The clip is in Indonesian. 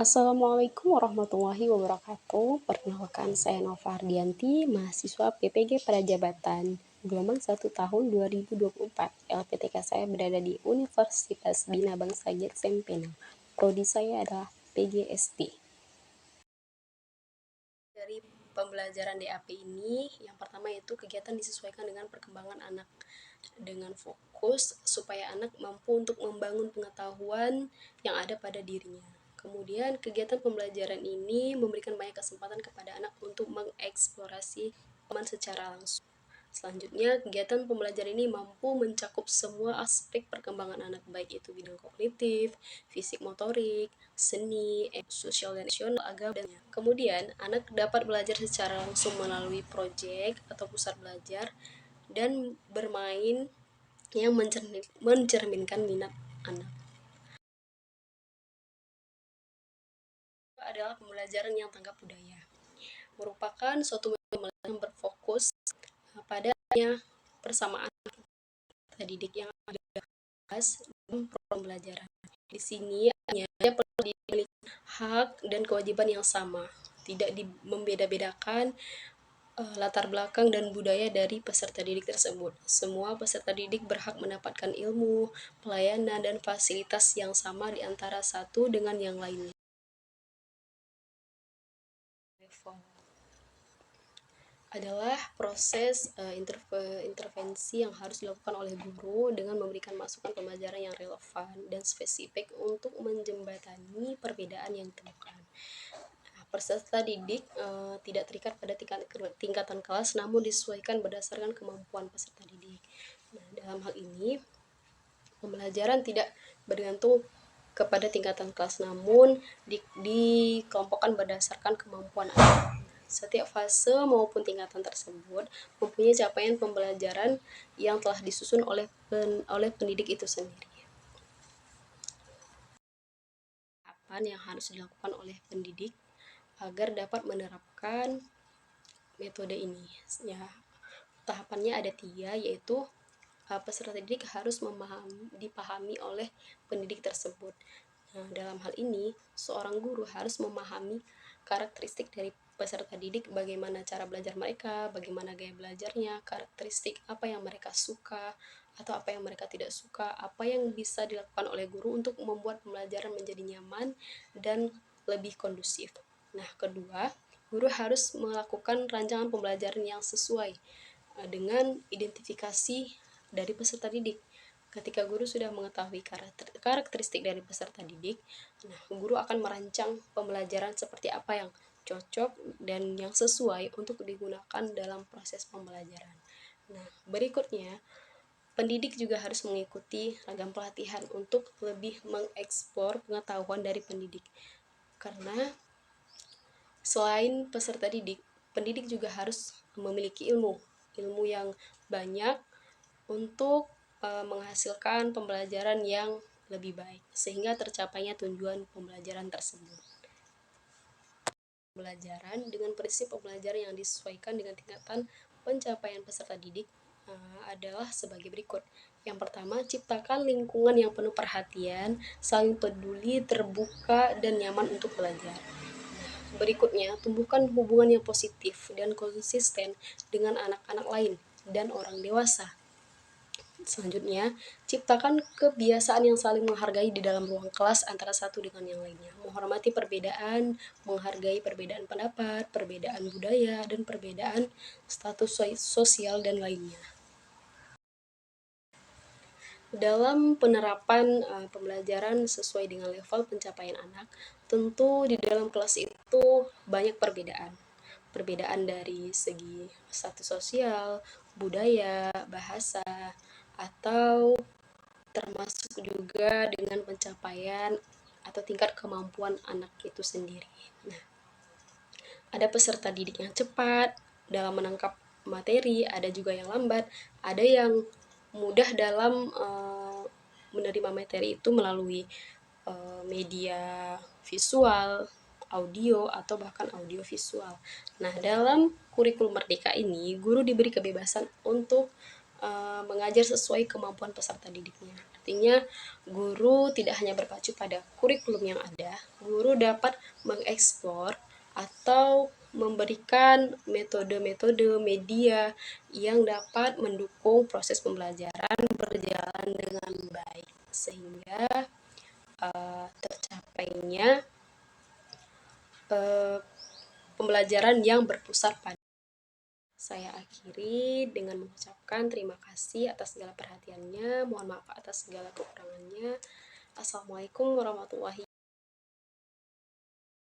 Assalamualaikum warahmatullahi wabarakatuh. Perkenalkan, saya Nova Ardianti, mahasiswa PPG Prajabatan, gelombang 1 tahun 2024. LPTK saya berada di Universitas Bina Bangsa Sempena. Prodi saya adalah PGST. Dari pembelajaran DAP ini, yang pertama yaitu kegiatan disesuaikan dengan perkembangan anak dengan fokus supaya anak mampu untuk membangun pengetahuan yang ada pada dirinya. Kemudian kegiatan pembelajaran ini memberikan banyak kesempatan kepada anak untuk mengeksplorasi pengalaman secara langsung. Selanjutnya, kegiatan pembelajaran ini mampu mencakup semua aspek perkembangan anak, baik itu bidang kognitif, fisik motorik, seni, sosial dan emosional, agama, dan kemudian anak dapat belajar secara langsung melalui proyek atau pusat belajar dan bermain yang mencerminkan minat anak. Adalah pembelajaran yang tanggap budaya, merupakan suatu pembelajaran yang berfokus pada persamaan didik yang ada dalam pembelajaran. Di sini hanya perlu dimiliki hak dan kewajiban yang sama, tidak membeda-bedakan latar belakang dan budaya dari peserta didik tersebut. Semua peserta didik berhak mendapatkan ilmu, pelayanan, dan fasilitas yang sama di antara satu dengan yang lainnya. Adalah proses intervensi yang harus dilakukan oleh guru dengan memberikan masukan pembelajaran yang relevan dan spesifik untuk menjembatani perbedaan yang ditemukan. Peserta didik tidak terikat pada tingkatan kelas, namun disesuaikan berdasarkan kemampuan peserta didik. Nah, dalam hal ini, pembelajaran tidak bergantung kepada tingkatan kelas, namun dikelompokkan berdasarkan kemampuan anak. Setiap fase maupun tingkatan tersebut mempunyai capaian pembelajaran yang telah disusun oleh pendidik itu sendiri. Apa yang harus dilakukan oleh pendidik agar dapat menerapkan metode ini? Ya, tahapannya ada 3, yaitu peserta didik harus dipahami oleh pendidik tersebut. Nah, dalam hal ini, seorang guru harus memahami karakteristik dari peserta didik, bagaimana cara belajar mereka, bagaimana gaya belajarnya, karakteristik apa yang mereka suka atau apa yang mereka tidak suka, apa yang bisa dilakukan oleh guru untuk membuat pembelajaran menjadi nyaman dan lebih kondusif. Nah, kedua, guru harus melakukan rancangan pembelajaran yang sesuai dengan identifikasi dari peserta didik. Ketika guru sudah mengetahui karakteristik dari peserta didik, nah, guru akan merancang pembelajaran seperti apa yang cocok dan yang sesuai untuk digunakan dalam proses pembelajaran. Nah, berikutnya, pendidik juga harus mengikuti ragam pelatihan untuk lebih mengeksplor pengetahuan dari pendidik. Karena selain peserta didik, pendidik juga harus memiliki ilmu yang banyak untuk menghasilkan pembelajaran yang lebih baik, sehingga tercapainya tujuan pembelajaran tersebut. Pembelajaran dengan prinsip pembelajaran yang disesuaikan dengan tingkatan pencapaian peserta didik adalah sebagai berikut. Yang pertama, ciptakan lingkungan yang penuh perhatian, saling peduli, terbuka, dan nyaman untuk belajar. Berikutnya, tumbuhkan hubungan yang positif dan konsisten dengan anak-anak lain dan orang dewasa. Selanjutnya, ciptakan kebiasaan yang saling menghargai di dalam ruang kelas antara satu dengan yang lainnya. Menghormati perbedaan, menghargai perbedaan pendapat, perbedaan budaya, dan perbedaan status sosial dan lainnya. Dalam penerapan pembelajaran sesuai dengan level pencapaian anak, tentu di dalam kelas itu banyak perbedaan. Perbedaan dari segi status sosial, budaya, bahasa, atau termasuk juga dengan pencapaian atau tingkat kemampuan anak itu sendiri. Nah, ada peserta didik yang cepat dalam menangkap materi, ada juga yang lambat, ada yang mudah dalam menerima materi itu melalui media visual, audio, atau bahkan audio visual. Nah, dalam kurikulum Merdeka ini, guru diberi kebebasan untuk mengajar sesuai kemampuan peserta didiknya. Artinya, guru tidak hanya berpacu pada kurikulum yang ada, guru dapat mengeksplor atau memberikan metode-metode media yang dapat mendukung proses pembelajaran berjalan dengan baik, sehingga tercapainya pembelajaran yang berpusat pada. Saya akhiri dengan mengucapkan terima kasih atas segala perhatiannya, mohon maaf atas segala kekurangannya. Assalamualaikum warahmatullahi